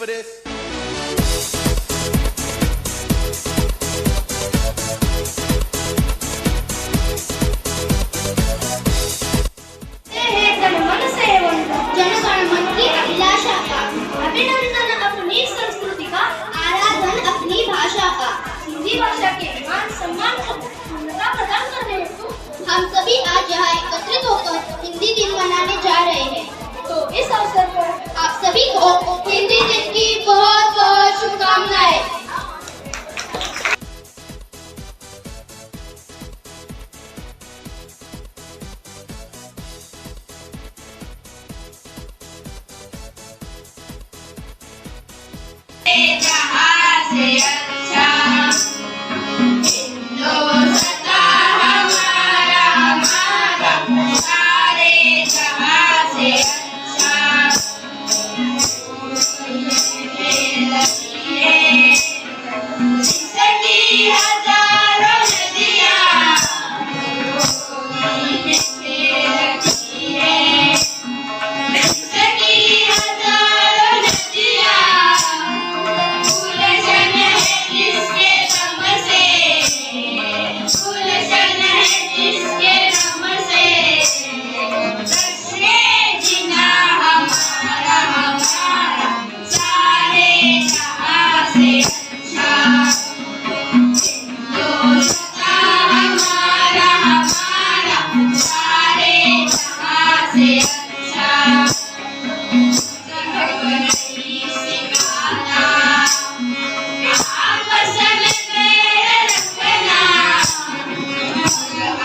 for this? अभिनंदन अपनी संस्कृति का, आराधन अपनी भाषा का। हिंदी भाषा के मान सम्मान को पूर्णता प्रदान करने हेतु हम सभी आज यहाँ एकत्रित होकर हिंदी दिन मनाने जा रहे हैं। तो इस अवसर पर आप सभी को हिंदी दिन की बहुत बहुत शुभकामनाएं। जहाँ से अच्छा हिंदुस्तान हमारा हमारा, सारे जहाँ से अच्छा जिंदगी हजारों नदियाँ लगती है, जिंदगी हजारों नदियाँ उलझन है जिसके दम से, उलझन है जिसके दम से, रश्के जीना हमारा हमारा, सारे जहाँ से अच्छा हिंदुस्तान हमारा हमारा, सारे जहाँ से अच्छा नहीं सिखाना, आपस में मेरे रखना,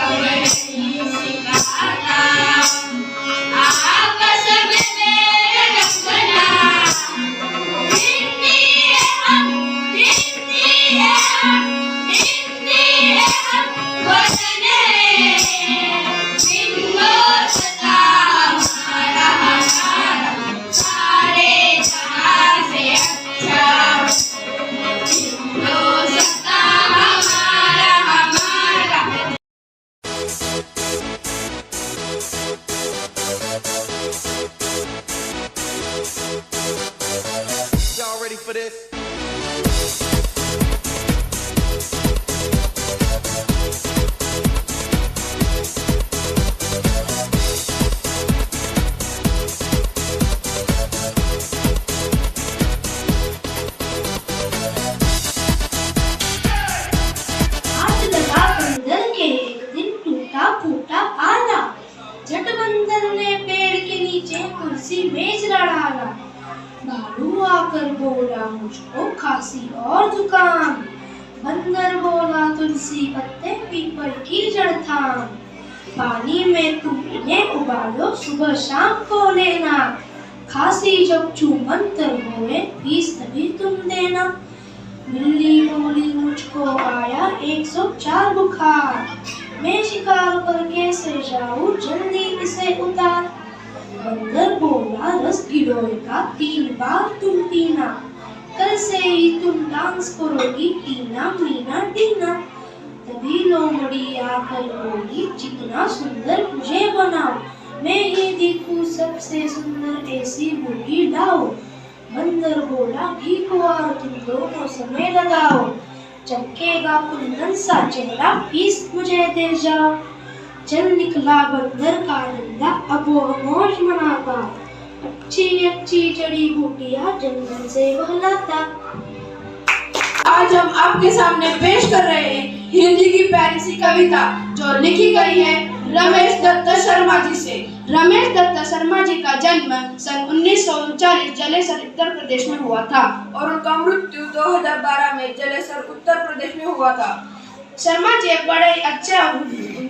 नहीं सिखाना, आपस में मेरे रखना। हिंदी है हम, हिंदी है हम, हिंदी है हम, वतन है हिंदुस्तान हमारा हमारा, सारे जहाँ से अच्छा हिंदुस्तान हमारा हमारा। Y'all ready for this? हाथ लगा बंदर के एक दिन टूटा फूटा आला, झट बंदर ने पेड़ के नीचे कुर्सी मेज लड़ाला। भालू आकर बोला मुझको खांसी और जुकाम, बंदर बोला तुलसी पत्ते पीपल की जड़ थाम। पानी में तुम इन्हें उबालो सुबह शाम को लेना, खांसी जब छूमंतर होए फीस तभी तुम देना। बिल्ली बोली मुझको आया 104 बुखार, मैं शिकार पर कैसे जाऊं जल्दी इसे उतार। बंदर बोला रस गिलोय का 3 बार तुम पीना, कल से ही तुम डांस करोगी टीना मीना टीना। तभी लोमड़ी आकर बोली जितना सुंदर मुझे बनाओ, मैं ही दिखूं सबसे सुंदर ऐसी बूढ़ी डाओ। बंदर बोला घी को और तुम दोनों समय लगाओ, चमकेगा कुंदन सा चेहरा फीस मुझे दे जाओ। चल निकला बंदर का धंधा अब वो मौज मनाता, अच्छी अच्छी जड़ी बूटियां जंगल से बहलाता। आज हम आपके सामने पेश कर रहे हैं हिंदी की प्यारी सी कविता जो लिखी गई है रमेश दत्त शर्मा जी से। रमेश दत्त शर्मा जी का जन्म सन 1939 जलेसर उत्तर प्रदेश में हुआ था और उनका मृत्यु 2012 में जलेसर उत्तर प्रदेश में हुआ था। शर्मा जी एक बड़े अच्छे और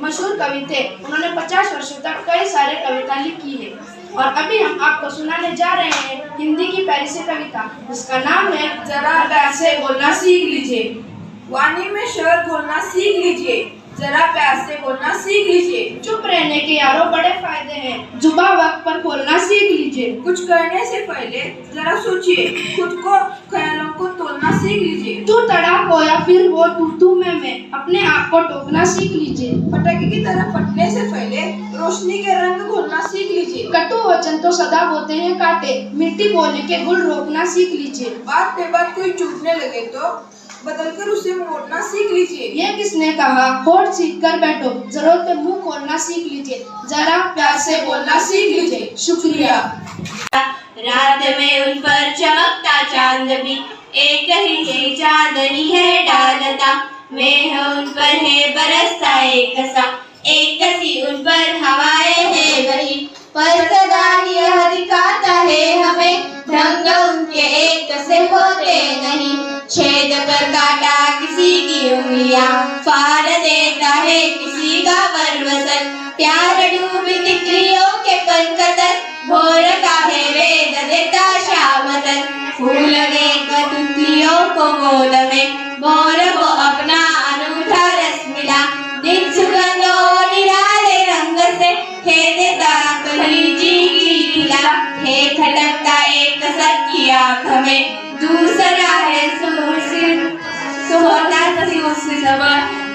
मशहूर कवि थे। उन्होंने 50 वर्षों तक कई सारे कविता लिखी है और अभी हम आपको सुनाने जा रहे हैं हिंदी की प्यारी सी कविता जिसका नाम है जरा प्यार से बोलना सीख लीजिए। वाणी में शहर बोलना सीख लीजिए, जरा प्यार से बोलना सीख लीजिए। चुप रहने के यारों बड़े फायदे हैं, जुबान वक्त पर खोलना सीख लीजिए। कुछ कहने से पहले जरा सोचिए, खुद को ख्यालों को तोलना सीख लीजिए। तू तड़ाक हो या फिर वो तू में, अपने आप को टोकना सीख लीजिए। पटाखे की तरह फटने से पहले रोशनी के रंग घोलना सीख लीजिए। कटु वचन तो सदा बोते हैं काटे, मीठी बोली के गुण रोकना सीख लीजिए। बात पे बात कोई चूटने लगे तो बदलकर उसे मोड़ना सीख लीजिए। ये किसने कहा, होठ सीख कर बैठो, जरूरत पे मुंह खोलना सीख लीजिए, जरा प्यार से बोलना सीख लीजिए। शुक्रिया। रात में उन पर चमकता चांद भी एक ही है, चांदनी है डालता, मेह उन पर है बरसता एक सा, एक सी उन पर हवाएं है वही, पर सदा यह दिखाता है हमें ढंग उनके एक से होते नहीं, छेद कर काटा किसी की उंगलियां, फाड़ देता है किसी का वरवसन, प्यार डूबी तितलियों के पंकतन, भोर का है वेद देता शाम तक, फूल देकर तितलियों को गोद में, भोर को अपना अनूठा रस मिला, दिन सुगंधों निराले रंग से है देता कलीजी खिला, है खटकता एक सबकी आँख में, दूसरा है सोहता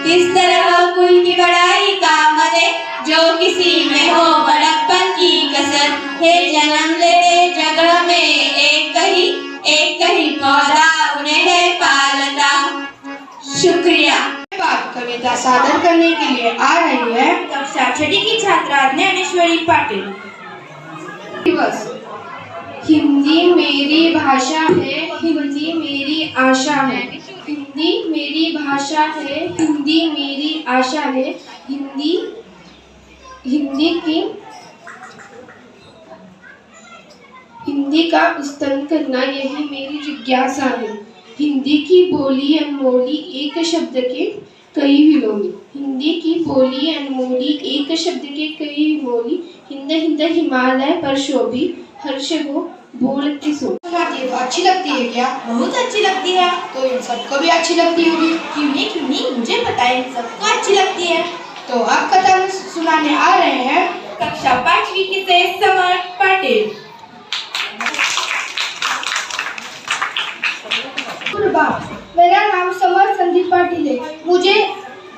इस तरह कुल की बड़ाई का मदे, जो किसी में हो बड़प्पन की कसर, है जन्म लेते जगह में एक ही पौधा उन्हें है पालता। शुक्रिया। कविता सादर करने के लिए आ रही है कक्षा छठी की छात्रा ज्ञानेश्वरी पाटिल। दिवस। हिंदी मेरी भाषा है, हिंदी मेरी आशा है, हिंदी मेरी भाषा है, हिंदी मेरी आशा है, हिंदी का स्तन करना यही मेरी जिज्ञासा है। हिंदी की बोली अनमोली एक शब्द के कई विलोमी, हिंदी की बोली अनमोली एक शब्द के कई विलोमी, हिंद हिंद हिमालय पर शोभी, हर्ष को बोल की सो। अच्छी लगती है क्या? बहुत अच्छी लगती है। तो इन सबको भी अच्छी लगती होगी। क्यों नहीं, मुझे पता है इन सबको अच्छी लगती है। तो अब कथा सुनाने आ रहे हैं कक्षा 5वीं की से समर पाटिल। मेरा नाम समर संदीप पाटिल है।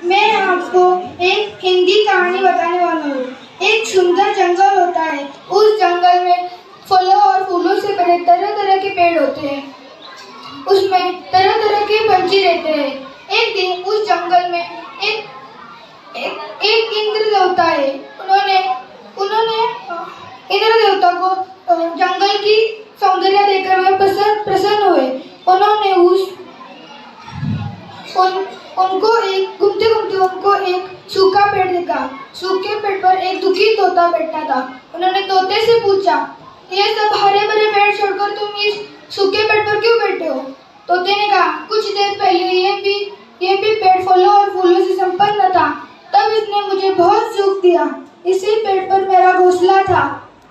मैं आपको एक हिंदी कहानी बताने वाला हूँ। एक सुंदर जंगल होता है। उस जंगल में फलों और फूलों से भरे तरह तरह के पेड़ होते हैं। उसमें तरह तरह के पंछी रहते हैं। एक दिन उस जंगल में एक इंद्र देवता है। उन्होंने इंद्र देवता को जंगल की सौंदर्य देखकर वे प्रसन्न हुए। उन्होंने उनको एक सूखा पेड़ दिखा। सूखे पेड़ पर एक दुखी तोता बैठा था। उन्होंने तोते से पूछा, ये सब हरे भरे पेड़ छोड़कर तुम इस सूखे पेड़ पर क्यों बैठे हो? तोते ने कहा, कुछ देर पहले ये भी पेड़ फलों और फूलों से संपन्न था। तब इसने मुझे बहुत सुख दिया। इसी पेड़ पर मेरा घोंसला था।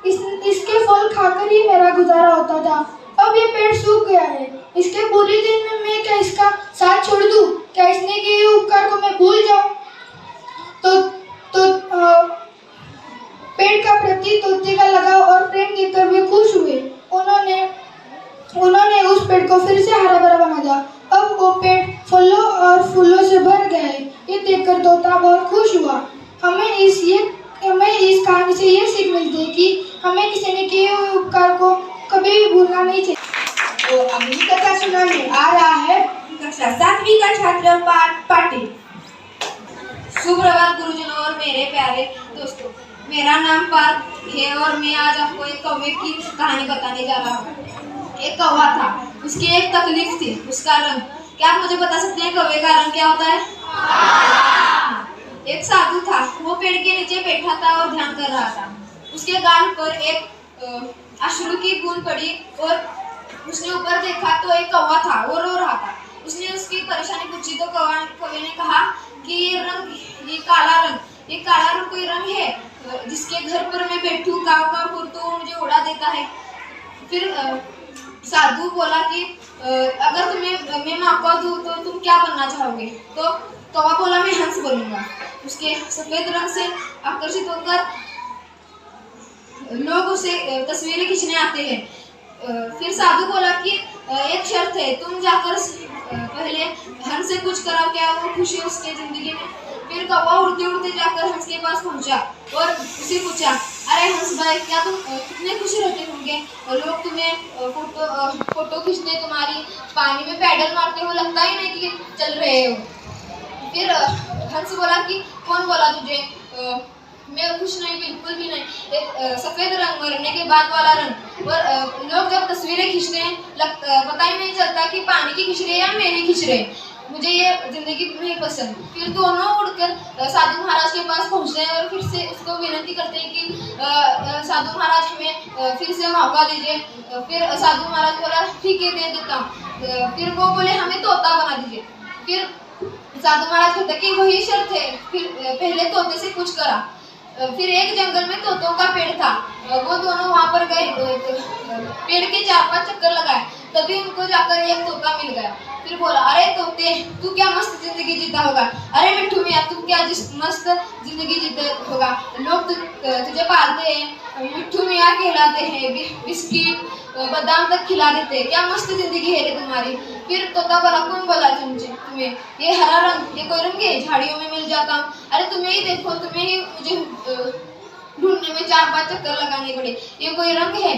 इसके फल खाकर ही मेरा गुजारा होता था। अब ये पेड़ सूख गया है। इसके बुरे दिन में मैं क्या इसका साथ छोड़ दूं? क्या इसने किए उपकार को मैं भूल जाऊं? तो पेड़ का प्रति तोते का लगाव और प्रेम देखकर वे खुश हुए। उन्होंने उस पेड़ को फिर से हरा भरा बना दिया। अब वो पेड़ फलों और फूलों से भर गए। ये देखकर तोता बहुत खुश हुआ। हमें इस कहानी से ये सीख मिलती है कि हमें किसी ने किए हुए उपकार को कभी भी भूलना नहीं चाहिए। तो अगली कथा सुनाने आ रहा है कक्षा 7वीं का छात्र पाटिल। सुप्रभात गुरुजनों और मेरे प्यारे दोस्तों, मेरा नाम पार्थ है और मैं आज आपको एक कौवे की कहानी बताने जा रहा हूँ। एक कौवा था, उसकी एक तकलीफ थी, उसका रंग। क्या आप मुझे बता सकते हैं कौवे का रंग क्या होता है? एक साधु था, वो पेड़ के नीचे बैठा था और ध्यान कर रहा था। उसके गाल पर एक अश्रु की बूंद पड़ी और उसने ऊपर देखा तो एक कौवा था, वो रो रहा था। उसने उसकी परेशानी पूछी तो कौवे ने कहा कि ये काला रंग कोई रंग है जिसके घर पर मैं बैठूं काव तो मुझे उड़ा देता है। फिर साधु बोला कि अगर मैं मौका दूं तो तुम क्या बनना चाहोगे? तो कौवा बोला, मैं हंस बनूंगा। उसके सफेद रंग से आकर्षित होकर लोग उसे तस्वीरें खींचने आते हैं। फिर साधु बोला कि एक शर्त है, तुम जाकर पहले हंस से कुछ कराओ, क्या वो खुशी उसके जिंदगी में फिर कौवा उड़ते उड़ते जाकर हंस के पास पहुंचा और उसे पूछा, अरे हंस भाई, क्या तुम कितने खुश रहते होंगे? लोग तुम्हें फोटो खींचते तुम्हारी पानी में पैडल मारते हो, लगता ही नहीं कि चल रहे हो। फिर हंस बोला कि कौन बोला तुझे? मैं खुश नहीं, बिल्कुल भी नहीं। एक सफेद रंग, मरने के बाद वाला रंग। और लोग जब तस्वीरें खींचते हैं पता ही नहीं चलता कि पानी की खींच रहे या मेरी खींच रहे। मुझे ये जिंदगी नहीं पसंद। फिर दोनों उड़कर साधु महाराज के पास पहुंचते हैं और फिर से उसको विनती करते हैं कि साधु महाराज हमें फिर से मौका दीजिए। फिर साधु महाराज बोला, ठीक है, दे देता हूँ। फिर वो बोले, हमें तोता बना दीजिए। फिर साधु महाराज कहते कि वही शर्त है। फिर पहले तोते से कुछ करा। फिर एक जंगल में तोतों का पेड़ था। वो दोनों वहां पर गए, पेड़ के 4-5 चक्कर लगाए, तभी उनको जाकर एक तोता मिल गया। फिर बोला, अरे तोते, तू क्या मस्त जिंदगी जीता होगा। अरे मिट्टू मियां, तू क्या मस्त जिंदगी जीता होगा। लोग तुझे पालते हैं, मिट्टू मियां कहलाते हैं, बिस्किट बादाम तक खिला देते, क्या मस्त जिंदगी है रे तुम्हारी। फिर तोता बोला, कौन बोला तुम्हें? ये हरा रंग, ये कोई रंग है? झाड़ियों में मिल जाता हूँ। अरे तुम्हें ही देखो, तुम्हें ही मुझे ढूंढने में 4-5 चक्कर लगाने पड़े, ये कोई रंग है?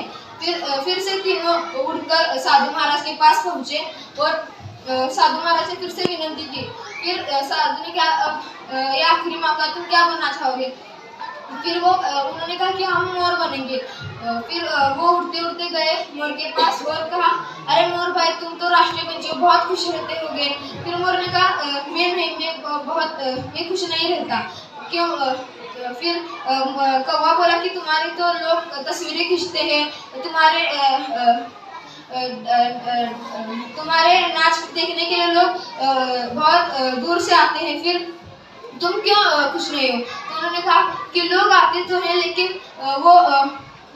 फिर से तीनों उड़कर साधु महाराज के पास पहुंचे और साधु महाराज से फिर से विनती की। फिर साधु ने क्या, ये आखिरी मौका, तुम क्या बनना चाहोगे? फिर वो उन्होंने कहा कि हम मोर बनेंगे। फिर वो उड़ते उड़ते गए मोर के पास और कहा, अरे मोर भाई, तुम तो राष्ट्रीय पंछी हो, बहुत खुश रहते होगे। फिर मोर ने कहा, मैं खुश नहीं रहता। क्यों? फिर कौवा बोला कि तुम्हारी तो लोग तस्वीरें खींचते हैं, तुम्हारे नाच देखने के लिए लोग बहुत दूर से आते हैं, फिर तुम क्यों खुश नहीं हो? तो उन्होंने कहा कि लोग आते तो हैं, लेकिन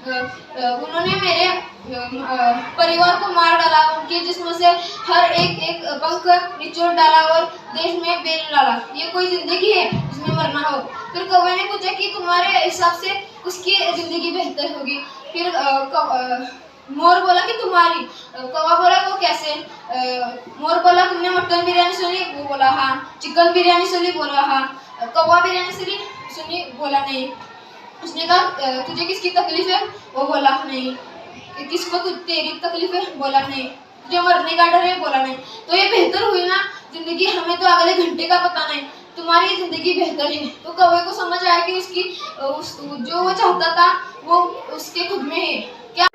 उन्होंने मेरे परिवार को मार डाला, उनके जिस्म से हर एक पंख निचोड़ डाला और देश में बेल डाला। ये कोई जिंदगी है जिसमें मरना हो? फिर कौवे ने पूछा कि तुम्हारे हिसाब से उसकी जिंदगी बेहतर होगी। फिर मोर बोला कि तुम्हारी। कौवा बोला, वो कैसे? मोर बोला, तुमने मटन बिरयानी सुनी? वो बोला हाँ। चिकन बिरयानी सुनी? बोला हाँ। कौवा बिरयानी सुनी? बोला नहीं। उसने कहा, तुझे किसकी तकलीफ है? वो बोला नहीं। किसको तेरी तकलीफ है? बोला नहीं। तुझे मरने का डर है? बोला नहीं। तो ये बेहतर हुई ना जिंदगी? हमें तो अगले घंटे का पता नहीं, तुम्हारी जिंदगी बेहतर है। तो कौवे को समझ आया कि उसकी जो वो चाहता था वो उसके खुद में है। क्या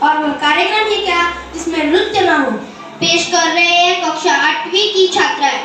और वह कार्यक्रम ही क्या जिसमें नृत्य न हो। पेश कर रहे हैं कक्षा 8वीं की छात्राएं।